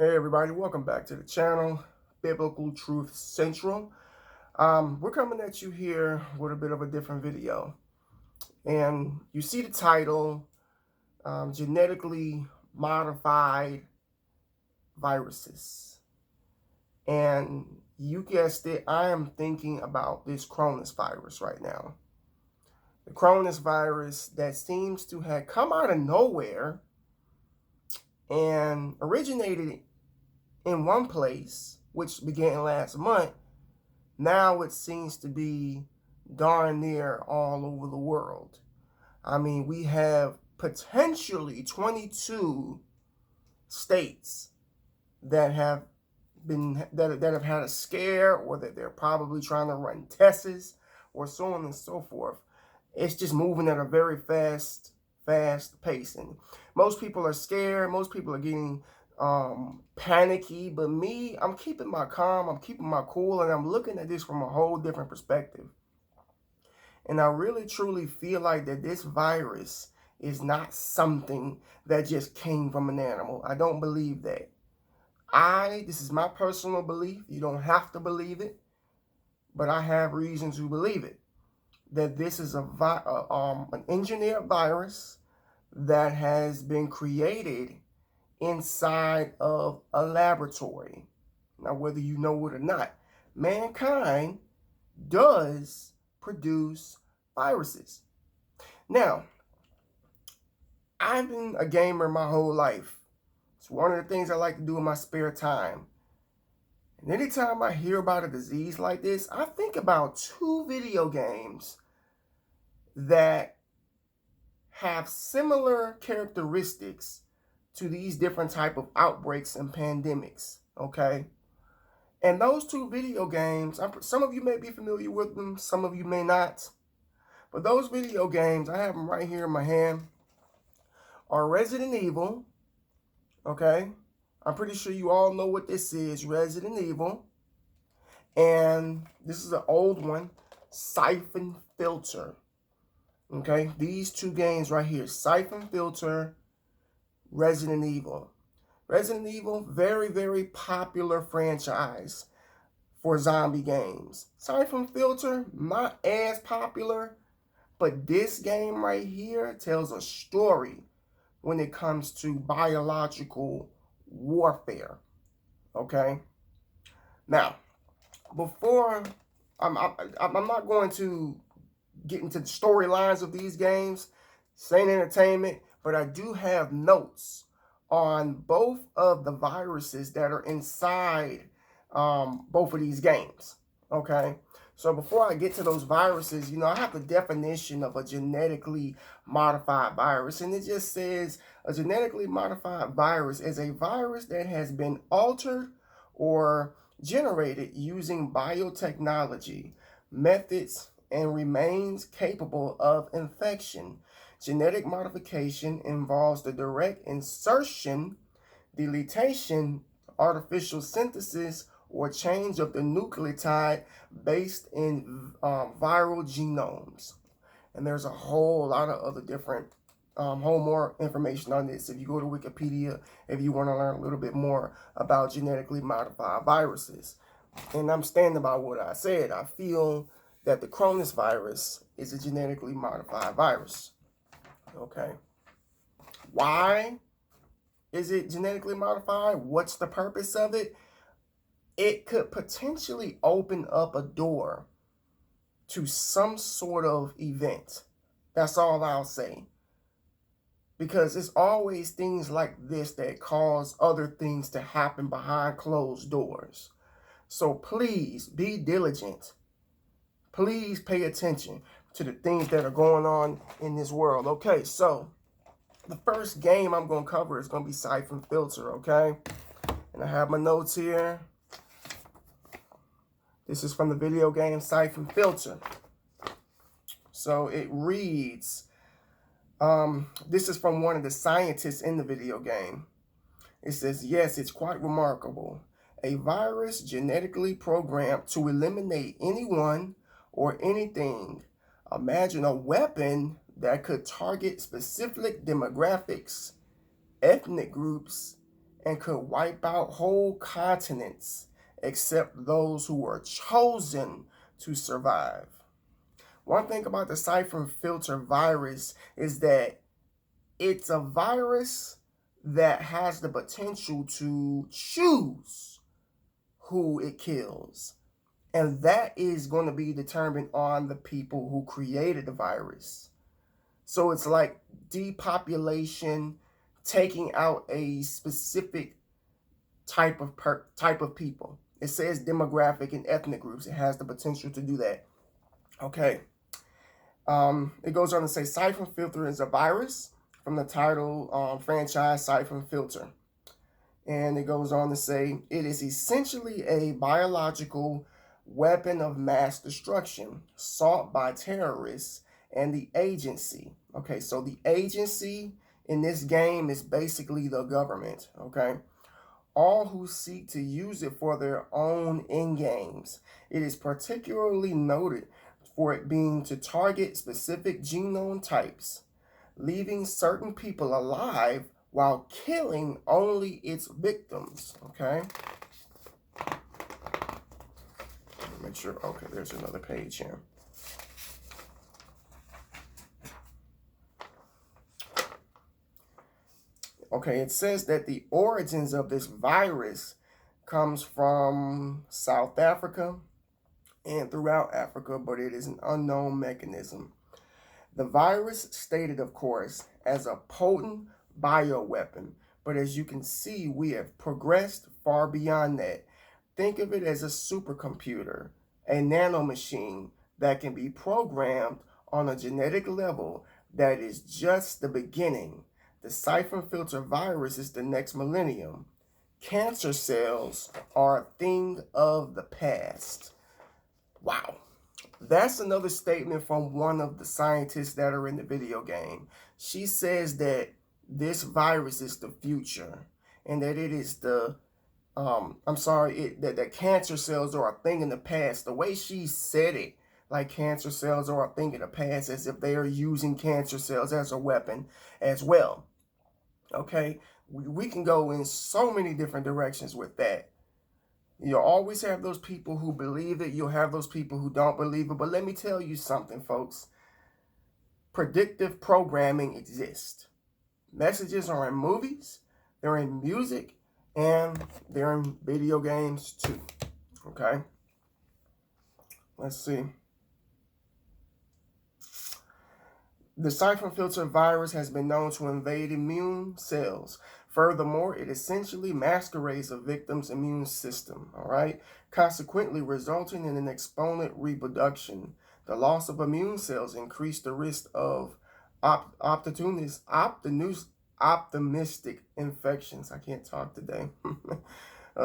Hey everybody, welcome back to the channel, Biblical Truth Central. We're coming at you here with a bit of a different video. And you see the title, Genetically Modified Viruses. And you guessed it, I am thinking about this coronavirus right now. The coronavirus that seems to have come out of nowhere and originated in one place, which began last month. Now it seems to be darn near all over the world. I mean, we have potentially 22 states that have have had a scare, or that they're probably trying to run tests, or so on and so forth. It's just moving at a very fast pace, and most people are scared. Most people are getting panicky, but me, I'm keeping my calm, I'm keeping my cool, and I'm looking at this from a whole different perspective. And I really truly feel like that this virus is not something that just came from an animal. I don't believe that. This is my personal belief. You don't have to believe it, but I have reason to believe it. That this is an engineered virus that has been created inside of a laboratory. Now, whether you know it or not, mankind does produce viruses. Now, I've been a gamer my whole life. It's one of the things I like to do in my spare time. And anytime I hear about a disease like this, I think about two video games that have similar characteristics to these different type of outbreaks and pandemics, okay? And those two video games, some of you may be familiar with them, some of you may not. But those video games, I have them right here in my hand, are Resident Evil, okay? I'm pretty sure you all know what this is, Resident Evil. And this is an old one, Syphon Filter, okay? These two games right here, Syphon Filter, Resident Evil. Resident Evil, very, very popular franchise for zombie games. Syphon Filter, not as popular, but this game right here tells a story when it comes to biological warfare. Okay? Now, before I'm not going to get into the storylines of these games, same entertainment, but I do have notes on both of the viruses that are inside both of these games. Okay, so before I get to those viruses, I have the definition of a genetically modified virus, and it just says a genetically modified virus is a virus that has been altered or generated using biotechnology methods and remains capable of infection. Genetic modification involves the direct insertion, deletion, artificial synthesis, or change of the nucleotide based in viral genomes. And there's a whole lot of other different, whole more information on this. If you go to Wikipedia, if you want to learn a little bit more about genetically modified viruses. And I'm standing by what I said. I feel that the coronavirus is a genetically modified virus. Okay. Why is it genetically modified? What's the purpose of it? It could potentially open up a door to some sort of event. That's all I'll say. Because it's always things like this that cause other things to happen behind closed doors. So please be diligent. Please pay attention to the things that are going on in this world. Okay, so the first game I'm going to cover is going to be Syphon Filter, okay? And I have my notes here. This is from the video game Syphon Filter. So it reads, this is from one of the scientists in the video game. It says, yes, it's quite remarkable. A virus genetically programmed to eliminate anyone or anything. Imagine a weapon that could target specific demographics, ethnic groups, and could wipe out whole continents except those who were chosen to survive. One thing about the Syphon filter virus is that it's a virus that has the potential to choose who it kills. And that is going to be determined on the people who created the virus. So it's like depopulation, taking out a specific type of people. It says demographic and ethnic groups. It has the potential to do that. Okay. It goes on to say Syphon filter is a virus from the title franchise Syphon filter. And it goes on to say it is essentially a biological weapon of mass destruction sought by terrorists and the agency. Okay, so the agency in this game is basically the government. Okay, all who seek to use it for their own end games. It is particularly noted for it being to target specific genome types, leaving certain people alive while killing only its victims. Okay. Make sure. Okay, there's another page here. Okay, it says that the origins of this virus comes from South Africa and throughout Africa, but it is an unknown mechanism. The virus stated, of course, as a potent bioweapon, but as you can see, we have progressed far beyond that. Think of it as a supercomputer, a nanomachine that can be programmed on a genetic level that is just the beginning. The Syphon filter virus is the next millennium. Cancer cells are a thing of the past. Wow. That's another statement from one of the scientists that are in the video game. She says that this virus is the future and that it is that cancer cells are a thing in the past. The way she said it, like cancer cells are a thing in the past, as if they are using cancer cells as a weapon as well. Okay, we can go in so many different directions with that. You'll always have those people who believe it. You'll have those people who don't believe it. But let me tell you something, folks. Predictive programming exists. Messages are in movies, they're in music, and they're in video games too. Okay? Let's see. The Syphon filter virus has been known to invade immune cells. Furthermore, it essentially masquerades a victim's immune system, all right? Consequently, resulting in an exponent reproduction. The loss of immune cells increased the risk of opportunistic infections. I can't talk today.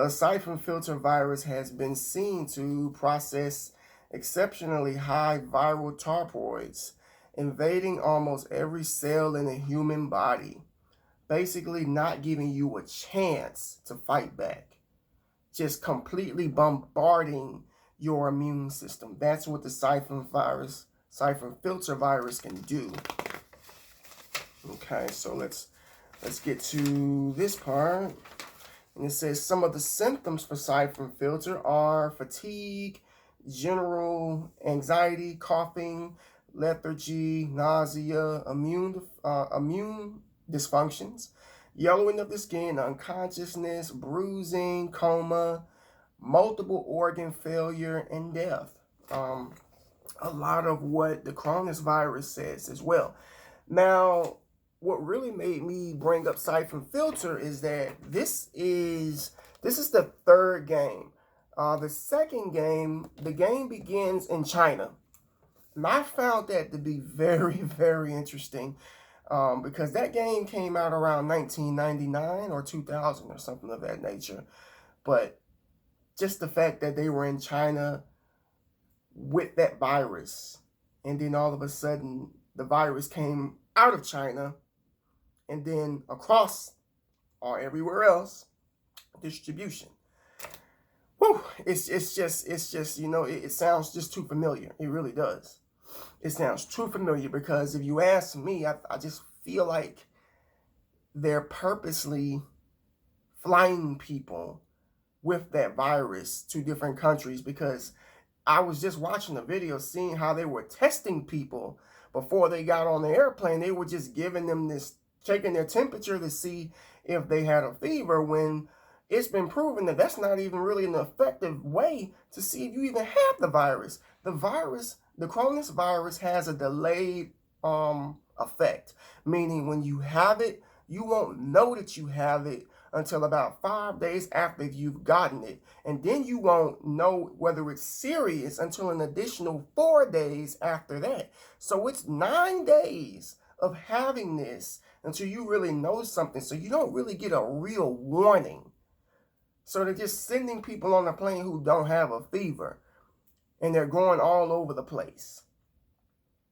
Syphon filter virus has been seen to process exceptionally high viral toploids, invading almost every cell in the human body, basically not giving you a chance to fight back, just completely bombarding your immune system. That's what the Syphon filter virus can do. Okay, so let's get to this part. And it says some of the symptoms for Syphon filter are fatigue, general anxiety, coughing, lethargy, nausea, immune dysfunctions, yellowing of the skin, unconsciousness, bruising, coma, multiple organ failure, and death. A lot of what the coronavirus says as well. Now, what really made me bring up Syphon filter is that this is the third game. The second game, the game begins in China. And I found that to be very, very interesting because that game came out around 1999 or 2000 or something of that nature. But just the fact that they were in China with that virus, and then all of a sudden the virus came out of China and then across or everywhere else, distribution. Whew, it's just it sounds just too familiar. It really does. It sounds too familiar because if you ask me, I just feel like they're purposely flying people with that virus to different countries, because I was just watching the video, seeing how they were testing people before they got on the airplane. They were just giving them this, checking their temperature to see if they had a fever, when it's been proven that that's not even really an effective way to see if you even have the virus. The virus, the coronavirus, has a delayed effect, meaning when you have it, you won't know that you have it until about 5 days after you've gotten it. And then you won't know whether it's serious until an additional 4 days after that. So it's 9 days of having this until you really know something. So you don't really get a real warning. So they're just sending people on the plane who don't have a fever, and they're going all over the place.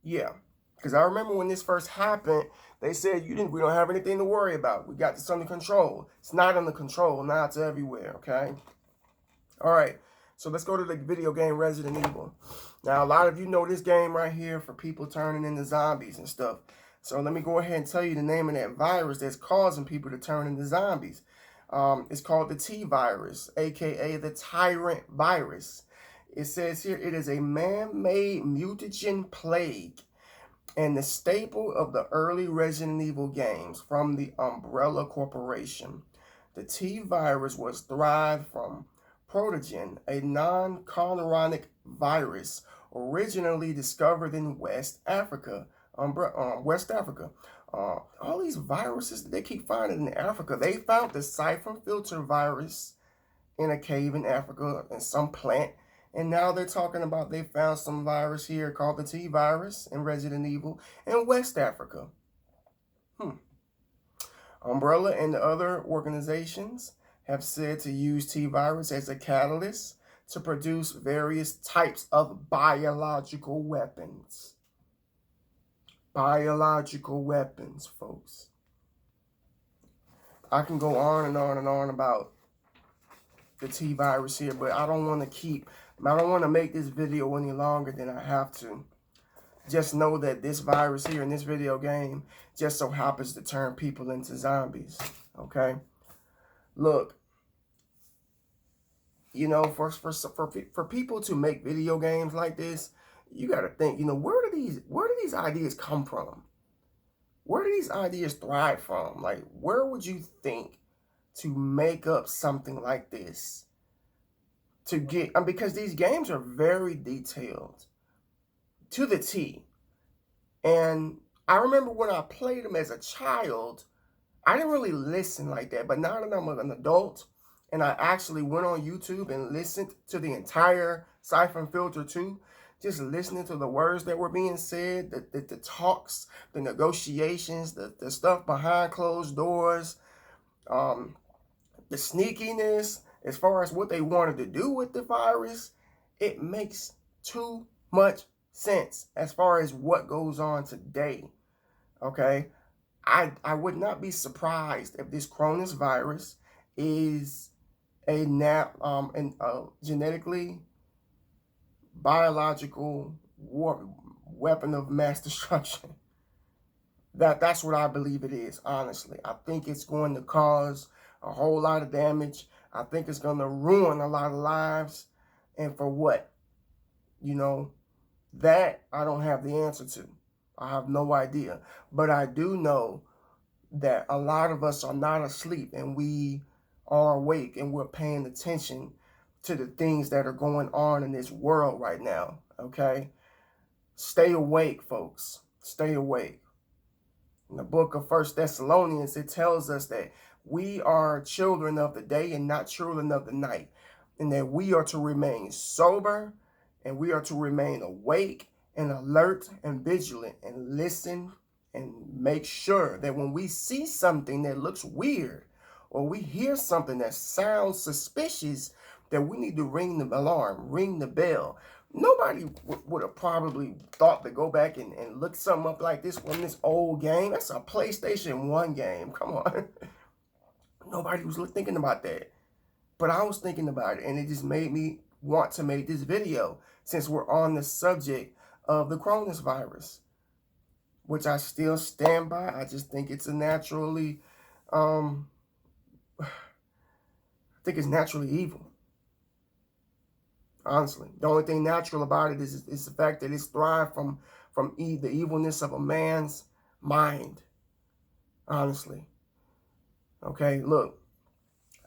Yeah. Because I remember when this first happened, they said we don't have anything to worry about. We got this under control. It's not under control. Now it's everywhere, okay? All right. So let's go to the video game Resident Evil. Now, a lot of you know this game right here for people turning into zombies and stuff. So let me go ahead and tell you the name of that virus that's causing people to turn into zombies. It's called the T virus, aka the Tyrant virus. It says here it is a man-made mutagen plague and the staple of the early Resident Evil games from the Umbrella Corporation. The T virus was derived from protogen, a non-chorionic virus originally discovered in West Africa. All these viruses that they keep finding in Africa. They found the Syphon filter virus in a cave in Africa and some plant. And now they're talking about they found some virus here called the T virus in Resident Evil in West Africa. Umbrella and the other organizations have said to use T virus as a catalyst to produce various types of biological weapons. Biological weapons, folks. I can go on and on and on about the T virus here, but I don't want to make this video any longer than I have to. Just know that this virus here in this video game just so happens to turn people into zombies, okay? Look, you know, for people to make video games like this, you got to think, you know, where do these ideas come from? Where do these ideas thrive from? Like, where would you think to make up something like this? To get, because these games are very detailed to the T. And I remember when I played them as a child, I didn't really listen like that. But now that I'm an adult and I actually went on YouTube and listened to the entire Syphon Filter 2, just listening to the words that were being said, the talks, the negotiations, the stuff behind closed doors, the sneakiness, as far as what they wanted to do with the virus, it makes too much sense as far as what goes on today, okay? I would not be surprised if this coronavirus is a genetically biological weapon of mass destruction. That's what I believe it is, honestly. I think it's going to cause a whole lot of damage. I think it's going to ruin a lot of lives. And for what? You know, that I don't have the answer to. I have no idea. But I do know that a lot of us are not asleep, and we are awake, and we're paying attention to the things that are going on in this world right now, okay? Stay awake, folks. Stay awake. In the book of 1 Thessalonians, it tells us that we are children of the day and not children of the night, and that we are to remain sober, and we are to remain awake and alert and vigilant and listen and make sure that when we see something that looks weird or we hear something that sounds suspicious, that we need to ring the alarm, ring the bell. Nobody would have probably thought to go back and look something up like this from this old game. That's a PlayStation 1 game. Come on. Nobody was thinking about that. But I was thinking about it, and it just made me want to make this video since we're on the subject of the coronavirus, which I still stand by. I just think it's a naturally think it's naturally evil. Honestly, the only thing natural about it is the fact that it's thrived from the evilness of a man's mind. Honestly, okay. Look,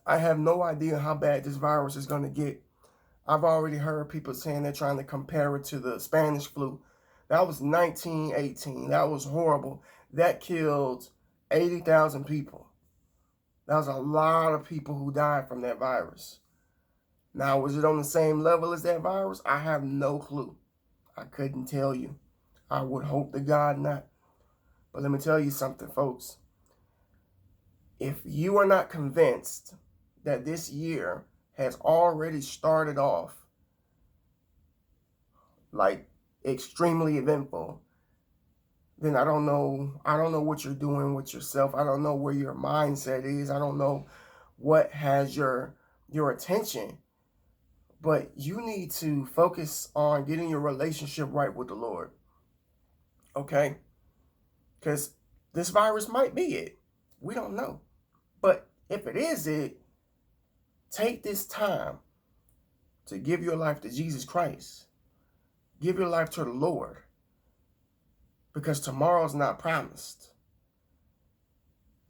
I have no idea how bad this virus is going to get. I've already heard people saying they're trying to compare it to the Spanish flu. That was 1918. That was horrible. That killed 80,000 people. That was a lot of people who died from that virus. Now, was it on the same level as that virus? I have no clue. I couldn't tell you. I would hope to God not. But let me tell you something, folks. If you are not convinced that this year has already started off like extremely eventful, then I don't know what you're doing with yourself. I don't know where your mindset is. I don't know what has your attention. But you need to focus on getting your relationship right with the Lord. Okay? Because this virus might be it. We don't know. But if it is it, take this time to give your life to Jesus Christ. Give your life to the Lord. Because tomorrow's not promised.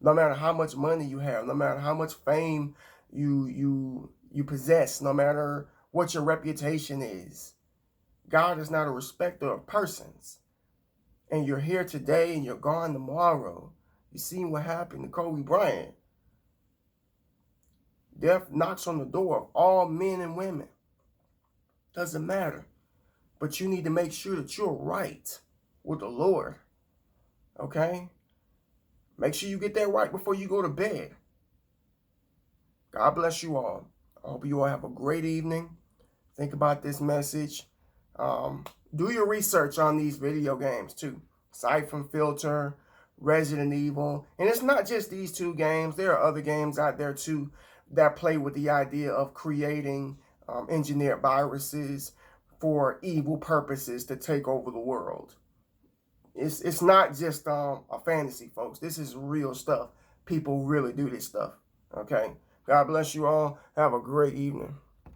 No matter how much money you have, no matter how much fame you possess, no matter what your reputation is, God is not a respecter of persons. And you're here today and you're gone tomorrow. You seen what happened to Kobe Bryant. Death knocks on the door of all men and women. Doesn't matter. But you need to make sure that you're right with the Lord. Okay? Make sure you get that right before you go to bed. God bless you all. I hope you all have a great evening. Think about this message. Do your research on these video games too. Syphon Filter, Resident Evil. And it's not just these two games. There are other games out there too that play with the idea of creating engineered viruses for evil purposes to take over the world. It's not just a fantasy, folks. This is real stuff. People really do this stuff. Okay? God bless you all. Have a great evening.